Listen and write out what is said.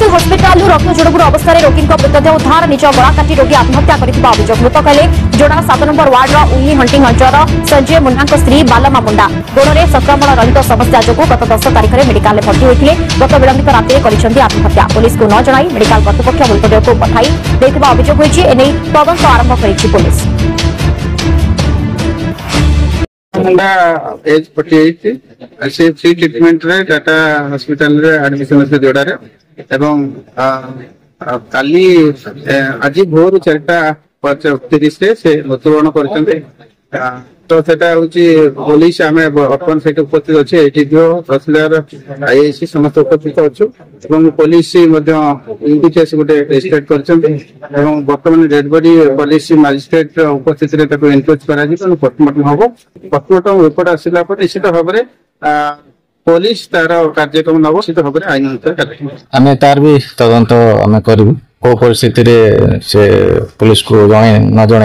Civil hospital रक्त जोड़गुड़ अवस्था रोगी मृतदेह उद्धार निज गला काटी रोगी आत्महत्या करथिबा अभियोग मृतक हेले जोड़ा 7 नंबर वार्ड उही हंटिंग अंचल संजय मुन्ना स्त्री बालमा मुंडा गोड़े संक्रमण रहित समस्या जो गत 10 तारिख में मेडिकल भर्ती होते गत विलंबित राति कर आत्महत्या पुलिस को न जनाई मेडिकल कर्तृपक्ष मृतदेह को पठाई देथिबा अभियोग होईछि एने तदंत आरंभ करिछि पुलिस। मुंडा एज 48 से फ्री ट्रीटमेंट रे टाटा हॉस्पिटल रे एडमिशन से जोड़ा रे एवं काली आज भोर 4:30 रे से मृत्युवरण करछन्ते तो सेटा होची पुलिस आमे अपन सेट उपस्थित अछि एटीडीओ तहसीलदार आईएसी समस्त उपस्थित अछु एवं पुलिस मध्ये इनकेस गोटे स्टेट करछन्ते एवं वर्तमान डेड बॉडी पुलिस मजिस्ट्रेट उपस्थित रे ताको इनक्वेस्ट करा जी पोस्टमार्टम होबो पोस्टमार्टम रिपोर्ट आसिला पर निश्चित भाबरे पुलिस तार कार्यक्रम नबो निश्चित भाबरे आईन अनुसार आमे तार भी तदंत आमे करबो को परिस्थिति रे से पुलिस को जणे न जणे